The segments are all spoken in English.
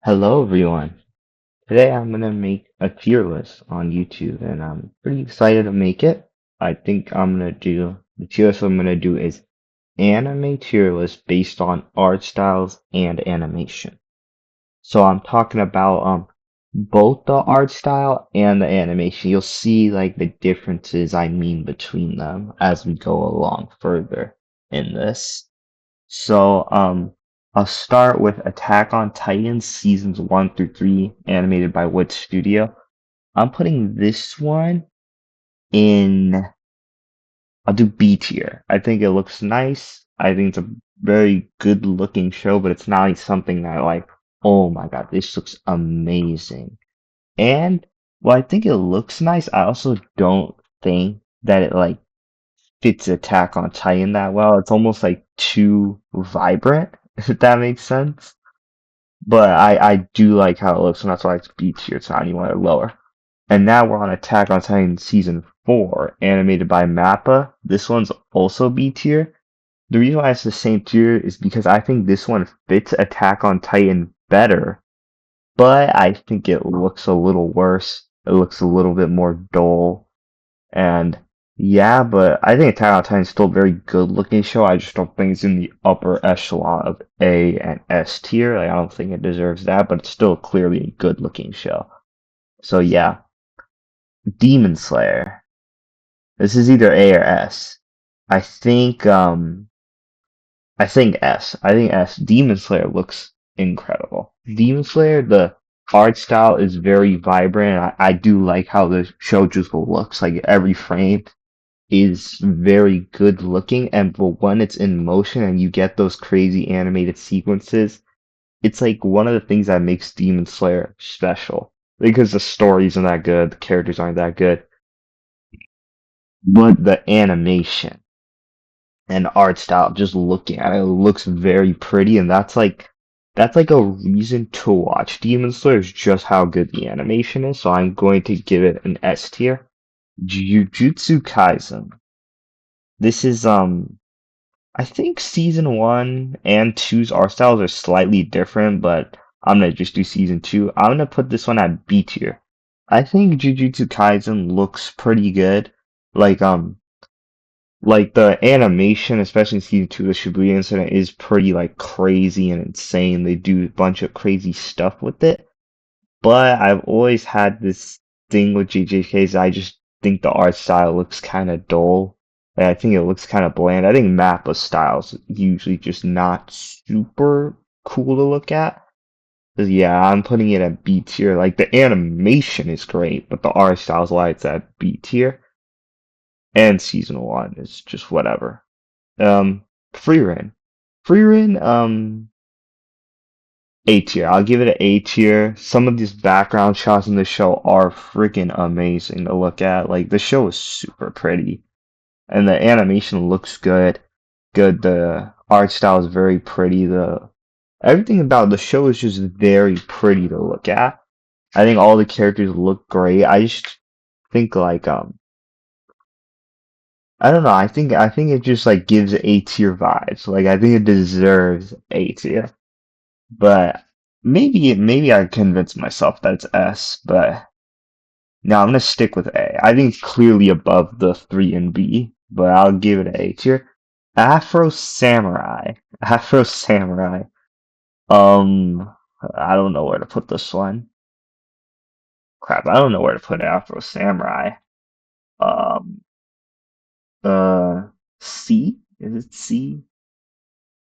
Hello everyone. Today I'm gonna make a tier list on YouTube and I'm pretty excited to make it. I think I'm gonna do the tier list I'm gonna do is anime tier list based on art styles and animation. So I'm talking about both the art style and the animation. You'll see like the differences I mean between them as we go along further in this. So I'll start with Attack on Titan seasons 1 through 3, animated by Wood Studio. I'm putting this one in, I'll do B tier. I think it looks nice. I think it's a very good looking show, but it's not like something that like, oh my god, this looks amazing. And while I think it looks nice, I also don't think that it like fits Attack on Titan that well. It's almost like too vibrant, if that makes sense. But I do like how it looks, and that's why it's B tier. It's not anywhere lower. And now we're on Attack on Titan season 4, animated by Mappa. This one's also B tier. The reason why it's the same tier is because I think this one fits Attack on Titan better, but I think it looks a little worse. It looks a little bit more dull. And yeah, but I think Attack on Titan is still a very good looking show. I just don't think it's in the upper echelon of A and S tier. Like, I don't think it deserves that, but it's still clearly a good looking show. So yeah, Demon Slayer. This is either A or S. I think I think S. I think S. Demon Slayer looks incredible. Demon Slayer, the art style is very vibrant. I do like how the show just looks like every frame is very good looking, and but when it's in motion and you get those crazy animated sequences, it's like one of the things that makes Demon Slayer special. Because the story isn't that good, the characters aren't that good, but the animation and art style, just looking at it, looks very pretty, and that's like a reason to watch Demon Slayer is just how good the animation is. So I'm going to give it an S tier. Jujutsu Kaisen. This is I think season 1 and 2's art styles are slightly different, but I'm gonna just do season 2. I'm gonna put this one at B tier. I think Jujutsu Kaisen looks pretty good. Like like the animation, especially in season 2, the Shibuya incident is pretty like crazy and insane. They do a bunch of crazy stuff with it. But I've always had this thing with JJKs. I just think the art style looks kind of dull. And I think it looks kind of bland. I think Mappa style's usually just not super cool to look at. 'Cause, yeah, I'm putting it at B tier. Like the animation is great, but the art style's why it's at B tier. And season 1 is just whatever. Frieren. Frieren, A tier. I'll give it an A tier. Some of these background shots in the show are freaking amazing to look at. Like the show is super pretty, and the animation looks good. Good. The art style is very pretty. The everything about the show is just very pretty to look at. I think all the characters look great. I just think like I don't know. I think it just like gives A tier vibes. Like I think it deserves A tier. But maybe I convinced myself that it's S, but no, I'm gonna stick with A. I think it's clearly above the 3 and B, but I'll give it an A tier. Afro Samurai. Afro Samurai. Um, I don't know where to put this one. Crap, I don't know where to put Afro Samurai. Um, C? Is it C?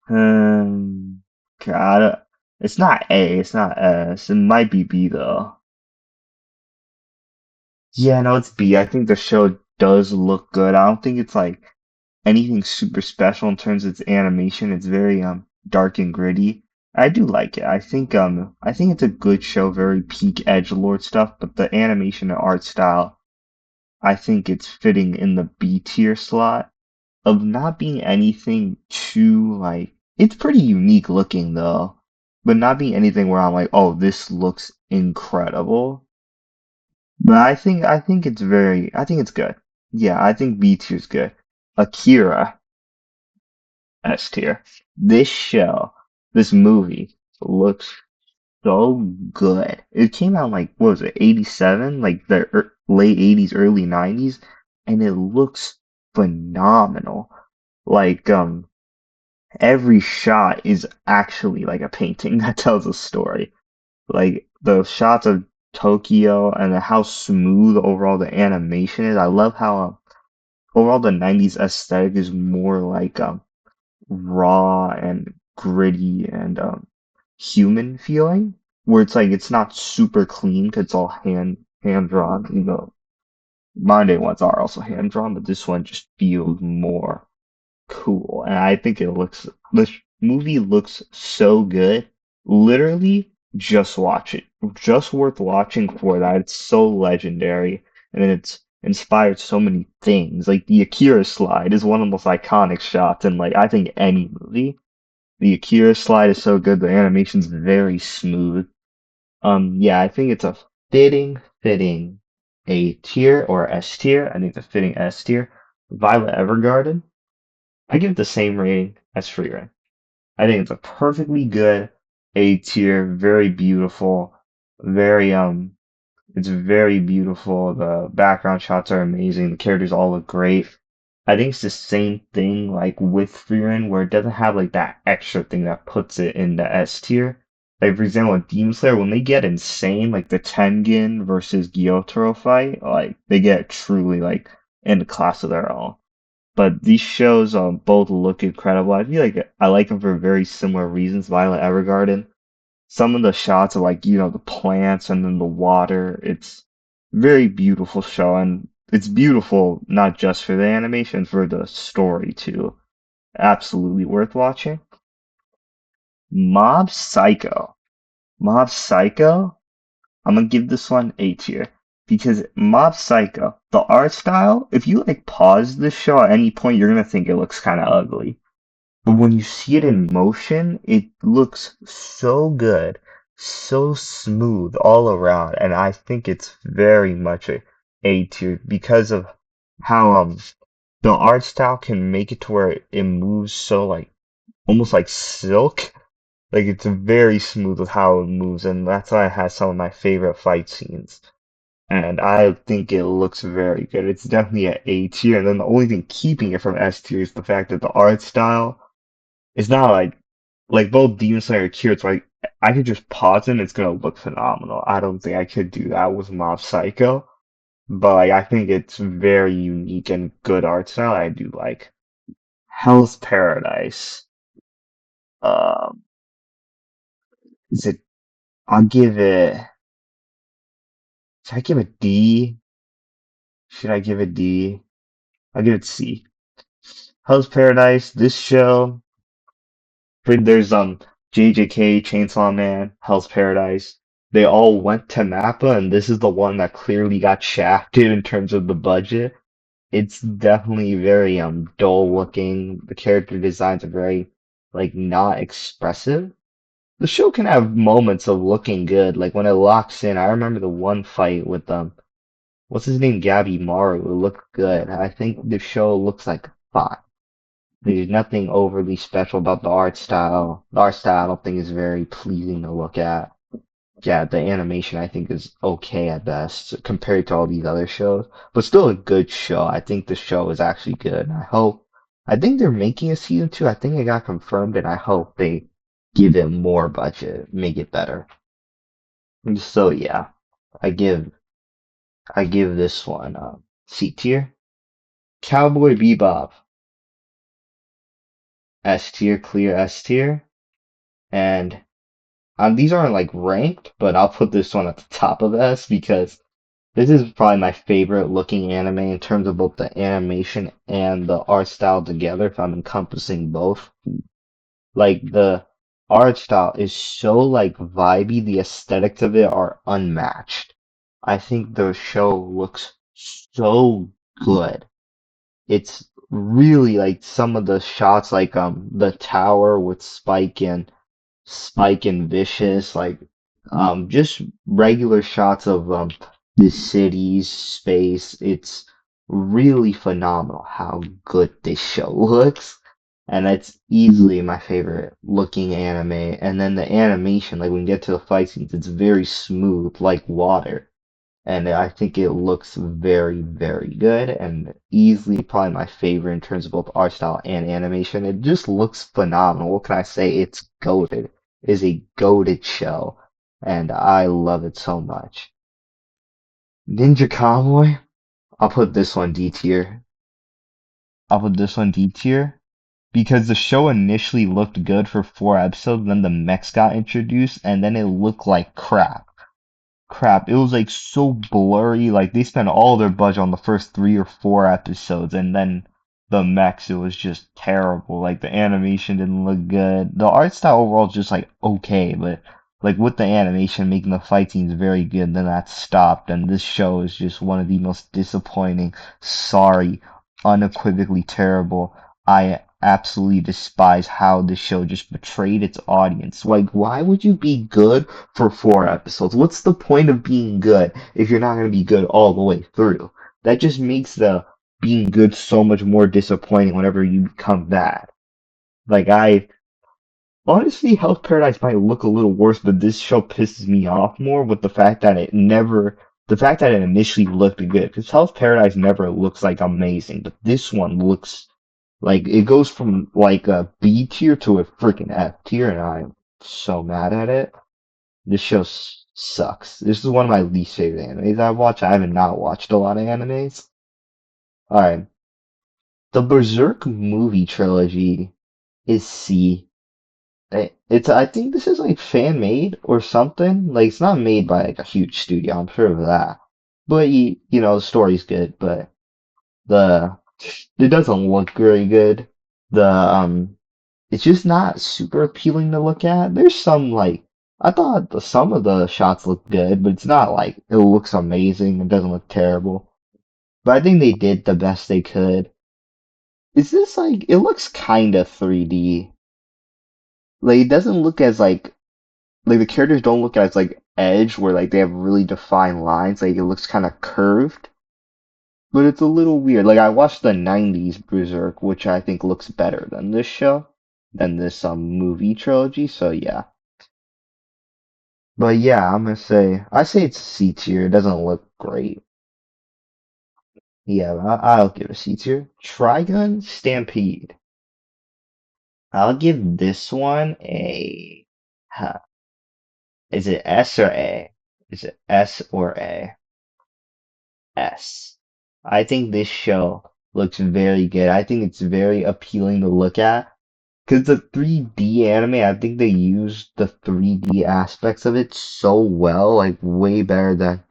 Um, God, it's not A, it's not S. It might be B though. Yeah, no, it's B. I think the show does look good. I don't think it's like anything super special in terms of its animation. It's very dark and gritty. I do like it. I think it's a good show, very peak edgelord stuff, but the animation and art style, I think it's fitting in the B tier slot of not being anything too like it's pretty unique looking though, but not being anything where I'm like, oh, this looks incredible. But I think it's good. Yeah, I think B tier is good. Akira, S tier. This show, this movie looks so good. It came out like what was it, 87, like the late 80s, early 90s, and it looks phenomenal. Like every shot is actually like a painting that tells a story. Like the shots of Tokyo and how smooth overall the animation is. I love how overall the 90s aesthetic is more like raw and gritty and human feeling, where it's like it's not super clean because it's all hand drawn. You know, modern day ones are also hand drawn, but this one just feels more cool. And I think this movie looks so good. Literally, just watch it. Just worth watching for that. It's so legendary, and it's inspired so many things. Like the Akira slide is one of the most iconic shots in like I think any movie. The Akira slide is so good. The animation's very smooth. Yeah, I think it's a fitting A tier or S tier. I think it's a fitting S tier. Violet Evergarden. I give it the same rating as Free Run. I think it's a perfectly good A tier, very beautiful, very it's very beautiful. The background shots are amazing. The characters all look great. I think it's the same thing like with Frieren where it doesn't have like that extra thing that puts it in the S tier. Like for example, with Demon Slayer, when they get insane, like the Tengen versus Gyotaro fight, like they get truly like in a class of their own. But these shows both look incredible. I feel like I like them for very similar reasons. Violet Evergarden, some of the shots of like the plants and then the water. It's very beautiful show, and it's beautiful not just for the animation, for the story too. Absolutely worth watching. Mob Psycho. Mob Psycho. I'm gonna give this one A tier because Mob Psycho, the art style. If you like pause this show at any point, you're gonna think it looks kind of ugly. But when you see it in motion, it looks so good, so smooth all around, and I think it's very much A tier because of how the art style can make it to where it moves so like almost like silk. Like it's very smooth with how it moves, and that's why it has some of my favorite fight scenes. And I think it looks very good. It's definitely an A tier, and then the only thing keeping it from S tier is the fact that the art style it's not like both Demon Slayer and Cure, it's like I could just pause it and it's gonna look phenomenal. I don't think I could do that with Mob Psycho, but like I think it's very unique and good art style. I do like Hell's Paradise. Um, is it? I'll give it. Should I give it D? Should I give it D? I'll give it C. Hell's Paradise. This show. There's JJK, Chainsaw Man, Hell's Paradise. They all went to Mappa, and this is the one that clearly got shafted in terms of the budget. It's definitely very dull looking. The character designs are very like not expressive. The show can have moments of looking good, like when it locks in. I remember the one fight with what's his name, Gabby Maru. It looked good. I think the show looks like fine. There's nothing overly special about the art style. The art style I don't think is very pleasing to look at. Yeah, the animation I think is okay at best compared to all these other shows, but still a good show. I think the show is actually good. I think they're making a season two. I think it got confirmed, and I hope they give it more budget, make it better. So yeah, I give I give this one C tier. Cowboy Bebop S tier, clear S tier, and these aren't like ranked, but I'll put this one at the top of S because this is probably my favorite looking anime in terms of both the animation and the art style together, if I'm encompassing both. Like the art style is so like vibey, the aesthetics of it are unmatched. I think the show looks so good. It's really like some of the shots like the tower with Spike and Vicious, like just regular shots of the cities, space. It's really phenomenal how good this show looks. and it's easily my favorite looking anime. And then the animation, like when you get to the fight scenes, it's very smooth, like water. And I think it looks very, very good and easily probably my favorite in terms of both art style and animation. It just looks phenomenal. What can I say? It's goated. It is a goated show, and I love it so much. Ninja Cowboy, I'll put this one D tier. I'll put this one D tier because the show initially looked good for 4 episodes, then the mechs got introduced, and then it looked like crap. It was like so blurry. Like they spent all their budget on the first 3 or 4 episodes, and then the mechs, it was just terrible. Like the animation didn't look good. The art style overall is just like okay, but like with the animation making the fight scenes very good, then that stopped. And this show is just one of the most disappointing, sorry, unequivocally terrible. I absolutely despise how this show just betrayed its audience. Like, why would you be good for 4 episodes? What's the point of being good if you're not going to be good all the way through? That just makes the being good so much more disappointing whenever you become bad. Like, I honestly, Hell's Paradise might look a little worse, but this show pisses me off more with the fact that it initially looked good. Because Hell's Paradise never looks like amazing, but this one looks like it goes from like a B tier to a freaking F tier, and I'm so mad at it. This show sucks. This is one of my least favorite animes I've watched. I haven't not watched a lot of animes. Alright. The Berserk movie trilogy is C. It's I think this is like fan made or something. Like it's not made by like a huge studio, I'm sure of that. But the story's good, but the it doesn't look very good. The it's just not super appealing to look at. There's some like I thought some of the shots looked good, but it's not like it looks amazing. It doesn't look terrible. But I think they did the best they could. Is this like it looks kind of 3D? Like it doesn't look as like the characters don't look as like edge where like they have really defined lines. Like it looks kind of curved, but it's a little weird. Like I watched the 90s Berserk, which I think looks better than this show, than this movie trilogy. So yeah. But yeah, I say it's C tier. It doesn't look great. Yeah, I'll give it a C tier. Trigun Stampede. I'll give this one a, huh, is it S or A? Is it S or A? S. I think this show looks very good. I think it's very appealing to look at. Because the 3D anime, I think they used the 3D aspects of it so well, like way better than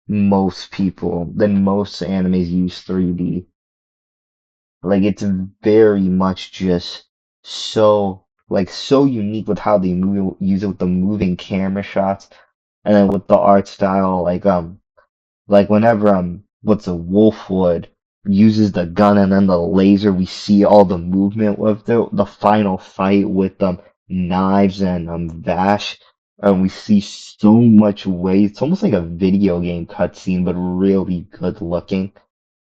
most animes use 3D. Like it's very much just so unique with how they use it with the moving camera shots, and then with the art style, like whenever what's a Wolfwood uses the gun and then the laser, we see all the movement with the final fight with knives and Vash, and we see so much weight. It's almost like a video game cutscene, but really good looking.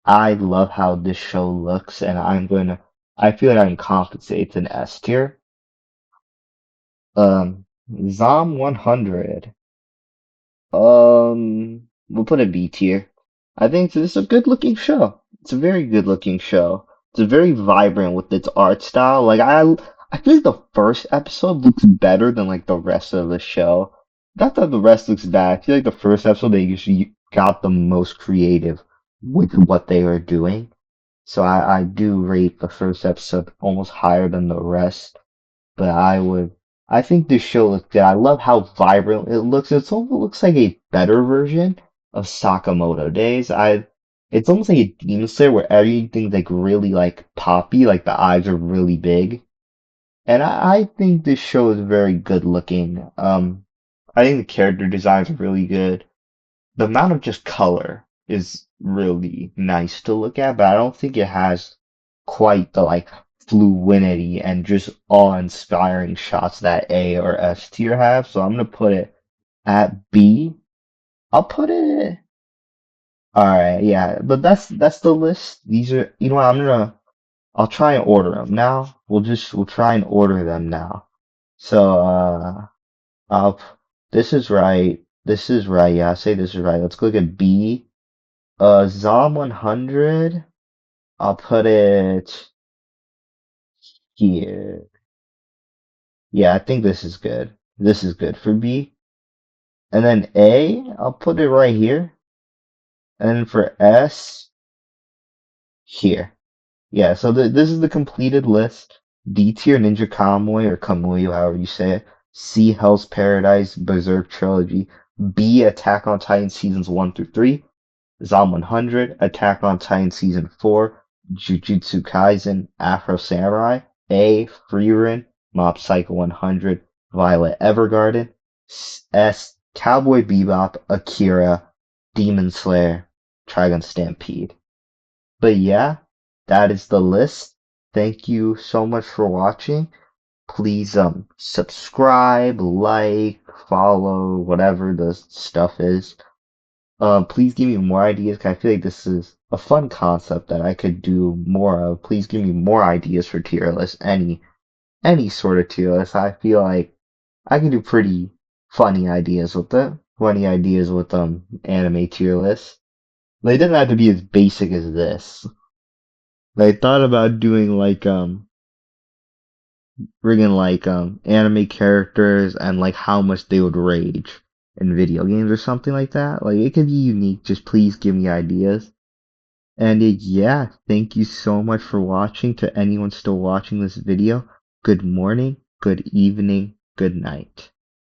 I love how this show looks, and I feel like I can compensate. It's an S tier. Zom 100. We'll put a B tier. I think this is a good looking show. It's a very good looking show. It's very vibrant with its art style. I feel like the first episode looks better than like the rest of the show. Not that the rest looks bad. I feel like the first episode they usually got the most creative with what they were doing. So I do rate the first episode almost higher than the rest. But I think this show looks good. I love how vibrant it looks. It almost looks like a better version of Sakamoto Days. It's almost like a Demon Slayer where everything's like really like poppy, like the eyes are really big. And I think this show is very good looking. I think the character designs are really good. The amount of just color is really nice to look at, but I don't think it has quite the like fluidity and just awe-inspiring shots that A or S tier have. So I'm gonna put it at B. I'll put it. All right, yeah, but that's the list. These are, you know what? I'll try and order them now. We'll try and order them now. So I'll this is right. This is right. Yeah, I say this is right. Let's look at B. Zom 100. I'll put it here. Yeah, I think this is good. This is good for B. And then A, I'll put it right here. And then for S, here. Yeah, so this is the completed list. D tier Ninja Kamui or Kamui, however you say it. C Hell's Paradise Berserk Trilogy. B Attack on Titan seasons 1 through 3. Zom 100, Attack on Titan season 4, Jujutsu Kaisen, Afro Samurai. A Frieren, Mob Psycho 100, Violet Evergarden. S Cowboy Bebop, Akira, Demon Slayer, Trigun Stampede. But yeah, that is the list. Thank you so much for watching. Please subscribe, like, follow, whatever the stuff is. Please give me more ideas 'cause I feel like this is a fun concept that I could do more of. Please give me more ideas for tier lists, any sort of tier list. I feel like I can do pretty funny ideas with it. Funny ideas with anime tier lists. They didn't have to be as basic as this. I thought about doing like bringing like anime characters and like how much they would rage in video games or something like that. Like it could be unique. Just please give me ideas. And yeah, thank you so much for watching. To anyone still watching this video, good morning, good evening, good night.